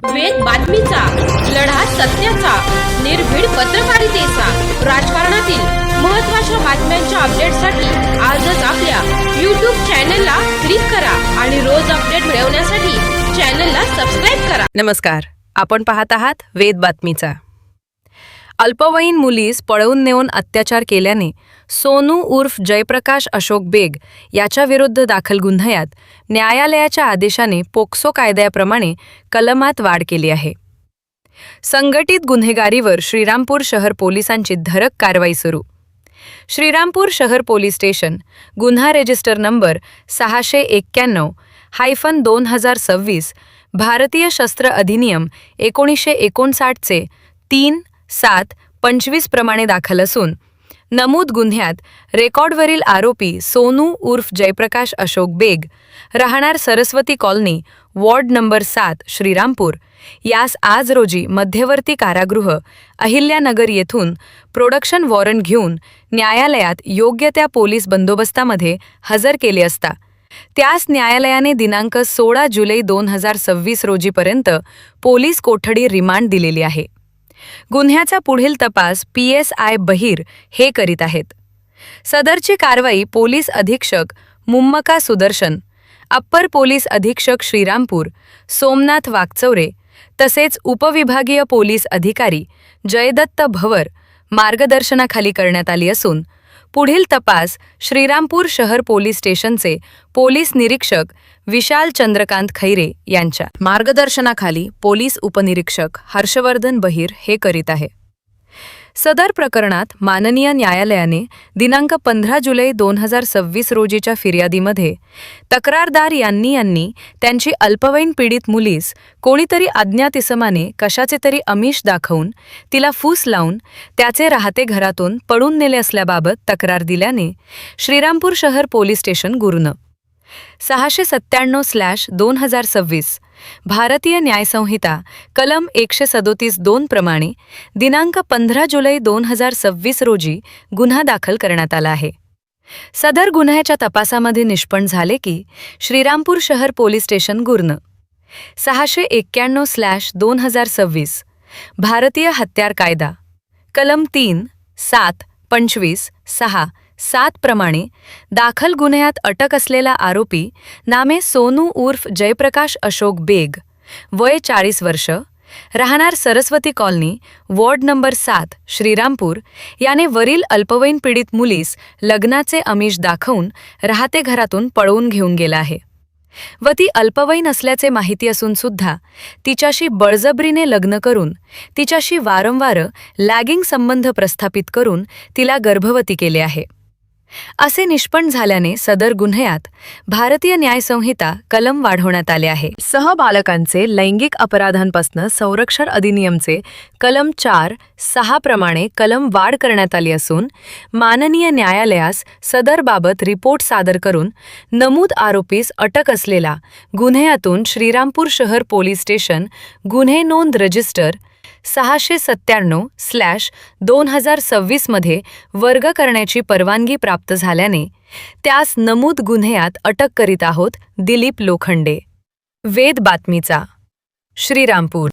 वेद बातमीचा, लढा सत्याचा, निर्भीड पत्रकारितेचा, राजकारणातील महत्त्वाच्या बातम्यांच्या अपडेटसाठी आजच आपल्या YouTube चॅनलला क्लिक करा आणि रोज अपडेट मिळवण्यासाठी चॅनलला सबस्क्राइब करा. नमस्कार, आपण पाहत आहात वेद बातमीचा. अल्पवयीन मुलीस पळवून नेऊन अत्याचार केल्याने सोनू उर्फ जयप्रकाश अशोक बेग याच्या विरुद्ध दाखल गुन्ह्यात न्यायालयाच्या आदेशाने पोक्सो कायद्याप्रमाणे कलमात वाढ केली आहे. संघटित गुन्हेगारीवर श्रीरामपूर शहर पोलिसांची धडक कारवाई सुरू. श्रीरामपूर शहर पोलीस स्टेशन गुन्हा रजिस्टर नंबर 691/2026 भारतीय शस्त्र अधिनियम 1959 चे 3-7-25 प्रमाणे दाखल असून नमूद गुन्ह्यात रेकॉर्डवरील आरोपी सोनू उर्फ जयप्रकाश अशोक बेग राहणार Saraswati colony ward number 7 Shrirampur यास आज रोजी मध्यवर्ती कारागृह अहिल्यानगर येथून प्रोडक्शन वॉरंट घेऊन न्यायालयात योग्य त्या पोलीस बंदोबस्तामध्ये हजर केले असता त्यास न्यायालयाने दिनांक 16 जुलै 2026 रोजीपर्यंत पोलीस कोठडी रिमांड दिलेली आहे. गुन्ह्याचा पुढील तपास PSI बहिर हे करीत आहेत. सदरची कारवाई पोलीस अधीक्षक मुम्मका सुदर्शन, अप्पर पोलीस अधीक्षक श्रीरामपूर सोमनाथ वाकचौरे तसेच उपविभागीय पोलीस अधिकारी जयदत्त भवर मार्गदर्शनाखाली करण्यात आली असून पुढील तपास श्रीरामपूर शहर पोलीस स्टेशनचे पोलीस निरीक्षक विशाल चंद्रकांत खैरे यांच्या मार्गदर्शनाखाली पोलीस उपनिरीक्षक हर्षवर्धन बहिर हे करीत आहे. सदर प्रकरणात माननीय न्यायालयाने दिनांक 15 जुलै 2026 रोजीच्या फिर्यादीमध्ये तक्रारदार यांनी त्यांची अल्पवयीन पीडित मुलीस कोणीतरी अज्ञात इसमाने कशाचे तरी आमिष दाखवून तिला फूस लावून त्याचे राहते घरातून पळून नेले असल्याबाबत तक्रार दिल्याने श्रीरामपूर शहर पोलीस स्टेशन गुन्हा 697/2026 भारतीय न्यायसंहिता कलम 137(2) प्रमाणे दिनांक 15 जुलै 2026 रोजी गुन्हा दाखल करण्यात आला आहे. सदर गुन्ह्याच्या तपासामध्ये निष्पन्न झाले की श्रीरामपूर शहर पोलीस स्टेशन गुन्हा 691/2026 भारतीय हत्यार कायदा कलम 3-7-25-6-7 प्रमाणे दाखल गुन्ह्यात अटक असलेला आरोपी नामे सोनू उर्फ जयप्रकाश अशोक बेग वय 40 वर्ष राहणार Saraswati colony ward number 7 Shrirampur याने वरील अल्पवयीन पीडित मुलीस लग्नाचे आमिष दाखवून राहते घरातून पळवून घेऊन गेला आहे व ती अल्पवयीन असल्याचे माहिती असून सुद्धा तिच्याशी बळजबरीने लग्न करून तिच्याशी वारंवार लॅगिंग संबंध प्रस्थापित करून तिला गर्भवती केले आहे असे निष्पन्न झाल्याने सदर गुन्ह्यात भारतीय न्यायसंहिता कलम वाढवण्यात आले आहे. सहबालकांचे लैंगिक अपराधांपासून संरक्षण अधिनियमचे कलम 4-6 प्रमाणे कलम वाढ करण्यात आली असून माननीय न्यायालयास सदरबाबत रिपोर्ट सादर करून नमूद आरोपीस अटक असलेला गुन्ह्यातून श्रीरामपूर शहर पोलीस स्टेशन गुन्हे नोंद रजिस्टर 697/2026 मध्ये वर्ग करण्याची परवानगी प्राप्त झाल्याने त्यास नमूद गुन्ह्यात अटक करीत आहोत. दिलीप लोखंडे. वेद बातमीचा, श्रीरामपूर.